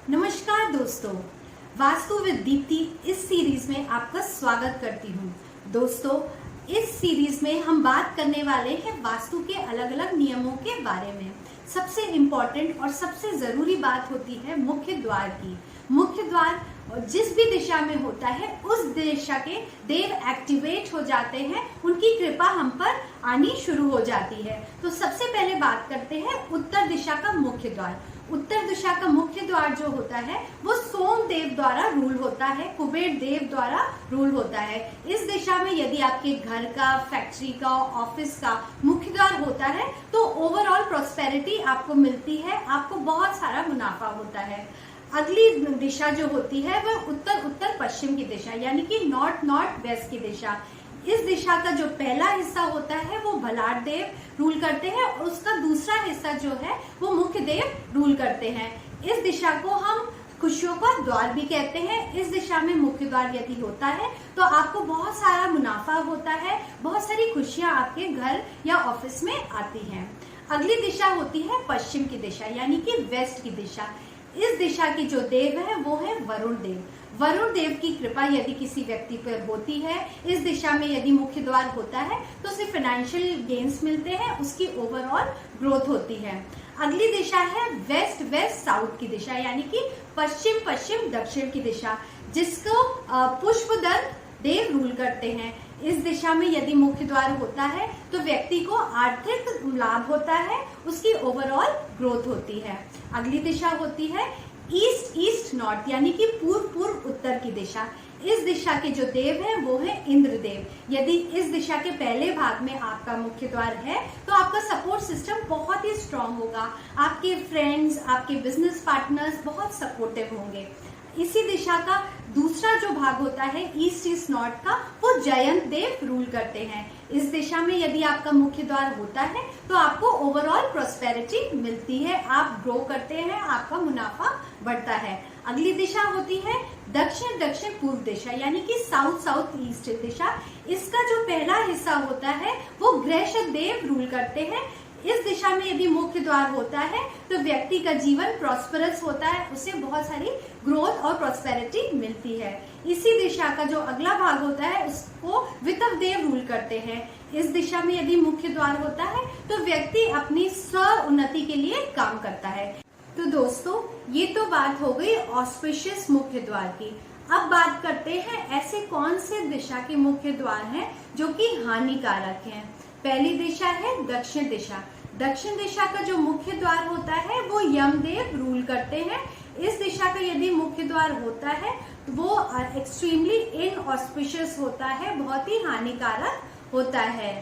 नमस्कार दोस्तों, वास्तु विद दीप्ति इस सीरीज में आपका स्वागत करती हूँ। दोस्तों, इस सीरीज में हम बात करने वाले हैं वास्तु के अलग अलग नियमों के बारे में। सबसे इम्पोर्टेंट और सबसे जरूरी बात होती है मुख्य द्वार की। मुख्य द्वार जिस भी दिशा में होता है उस दिशा के देव एक्टिवेट हो जाते हैं, उनकी कृपा हम पर आनी शुरू हो जाती है। तो सबसे पहले बात करते हैं उत्तर दिशा का मुख्य द्वार। उत्तर दिशा का मुख्य द्वार जो होता है वो सोम देव द्वारा रूल होता है, कुबेर देव द्वारा रूल होता है। इस दिशा में यदि आपके घर का, फैक्ट्री का, ऑफिस का मुख्य द्वार होता है तो ओवरऑल प्रॉस्पेरिटी आपको मिलती है, आपको बहुत सारा मुनाफा होता है। अगली दिशा जो होती है वह उत्तर उत्तर पश्चिम की दिशा, यानी कि नॉर्थ नॉर्थ वेस्ट की दिशा। इस दिशा का जो पहला हिस्सा होता है वो भलाट देव रूल करते हैं और उसका दूसरा हिस्सा जो है वो मुख्य देव रूल करते हैं। इस दिशा को हम खुशियों का द्वार भी कहते हैं। इस दिशा में मुख्य द्वार यदि होता है तो आपको बहुत सारा मुनाफा होता है, बहुत सारी खुशियां आपके घर या ऑफिस में आती हैं। अगली दिशा होती है पश्चिम की दिशा, यानी कि वेस्ट की दिशा। इस दिशा की जो देव है वो है वरुण देव। वरुण देव की कृपा यदि किसी व्यक्ति पर होती है, इस दिशा में यदि मुख्य द्वार होता है तो उसे फाइनेंशियल गेन्स मिलते हैं, उसकी ओवरऑल ग्रोथ होती है। अगली दिशा है वेस्ट वेस्ट साउथ की दिशा, यानी कि पश्चिम पश्चिम दक्षिण की दिशा, जिसको पुष्पदंत देव रूल करते हैं। इस दिशा में यदि मुख्य द्वार होता है तो व्यक्ति को आर्थिक लाभ होता है, उसकी ओवरऑल ग्रोथ होती है। अगली दिशा होती है ईस्ट ईस्ट नॉर्थ, यानी कि पूर्व पूर्व उत्तर की दिशा। इस दिशा के जो देव है वो है इंद्र देव। यदि इस दिशा के पहले भाग में आपका मुख्य द्वार है तो आपका सपोर्ट सिस्टम बहुत ही स्ट्रांग होगा, आपके फ्रेंड्स, आपके बिजनेस पार्टनर्स बहुत सपोर्टिव होंगे। इसी दिशा का दूसरा जो भाग होता है ईस्ट ईस्ट नॉर्थ का, वो जयंत देव रूल करते हैं। इस दिशा में यदि आपका मुख्य द्वार होता है तो आपको ओवरऑल प्रॉस्पेरिटी मिलती है, आप ग्रो करते हैं, आपका मुनाफा बढ़ता है। अगली दिशा होती है दक्षिण दक्षिण पूर्व दिशा, यानी कि साउथ साउथ ईस्ट दिशा। इसका जो पहला हिस्सा होता है वो ग्रह देव रूल करते हैं। इस दिशा में यदि मुख्य द्वार होता है तो व्यक्ति का जीवन प्रॉस्परस होता है, उसे बहुत सारी ग्रोथ और प्रॉस्पेरिटी मिलती है। इसी दिशा का जो अगला भाग होता है उसको वित्त देव रूल करते हैं। इस दिशा में यदि मुख्य द्वार होता है तो व्यक्ति अपनी स्व उन्नति के लिए काम करता है। तो दोस्तों, ये तो बात हो गई ऑस्पिशियस मुख्य द्वार की। अब बात करते हैं ऐसे कौन से दिशा के मुख्य द्वार हैं जो कि हानिकारक हैं। पहली दिशा है दक्षिण दिशा। दक्षिण दिशा का जो मुख्य द्वार होता है वो यमदेव रूल करते हैं। इस दिशा का यदि मुख्य द्वार होता है तो वो एक्सट्रीमली इनऑस्पिशियस होता है, बहुत ही हानिकारक होता है।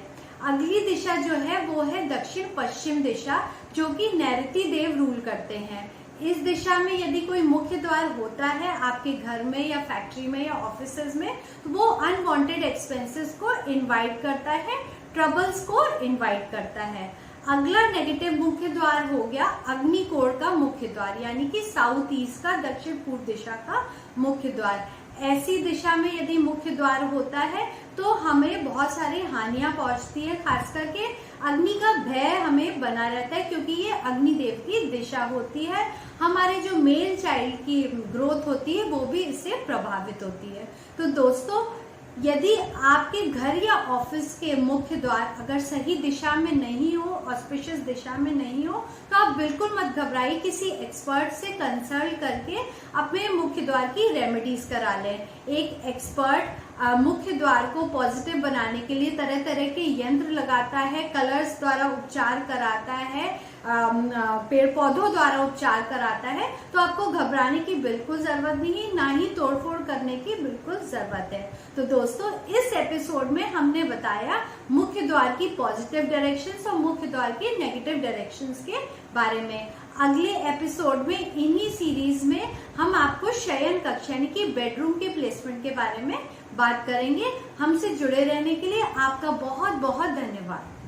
अगली दिशा जो है वो है दक्षिण पश्चिम दिशा, जो कि नैऋति देव रूल करते हैं। इस दिशा में यदि कोई मुख्य द्वार होता है आपके घर में या फैक्ट्री में या ऑफिसेज में तो वो अनवांटेड एक्सपेंसेस को इनवाइट करता है, ट्रबल्स को इनवाइट करता है। अगला नेगेटिव मुख्य द्वार हो गया अग्निकोण का मुख्य द्वार, यानी कि साउथ ईस्ट का दक्षिण पूर्व दिशा का मुख्य द्वार। ऐसी दिशा में यदि मुख्य द्वार होता है तो हमें बहुत सारी हानियां पहुंचती है, खास करके अग्नि का भय हमें बना रहता है, क्योंकि ये अग्निदेव की दिशा होती है। हमारे जो मेल चाइल्ड की ग्रोथ होती है वो भी इससे प्रभावित होती है। तो दोस्तों, यदि आपके घर या ऑफिस के मुख्य द्वार अगर सही दिशा में नहीं हो, ऑस्पिशियस दिशा में नहीं हो, तो आप बिल्कुल मत घबराइए, किसी एक्सपर्ट से कंसल्ट करके अपने मुख्य द्वार की रेमेडीज करा लें। एक एक्सपर्ट मुख्य द्वार को पॉजिटिव बनाने के लिए तरह तरह के यंत्र लगाता है, कलर्स द्वारा उपचार कराता है, पेड़ पौधों द्वारा उपचार कराता है। तो आपको घबराने की बिल्कुल जरूरत नहीं, ना ही तोड़फोड़ करने की बिल्कुल जरूरत है। तो दोस्तों, इस एपिसोड में हमने बताया मुख्य द्वार की पॉजिटिव डायरेक्शंस और मुख्य द्वार के नेगेटिव डायरेक्शंस के बारे में। अगले एपिसोड में इन्हीं सीरीज में हम आपको शयन कक्ष यानी कि बेडरूम के प्लेसमेंट के बारे में बात करेंगे। हमसे जुड़े रहने के लिए आपका बहुत बहुत धन्यवाद।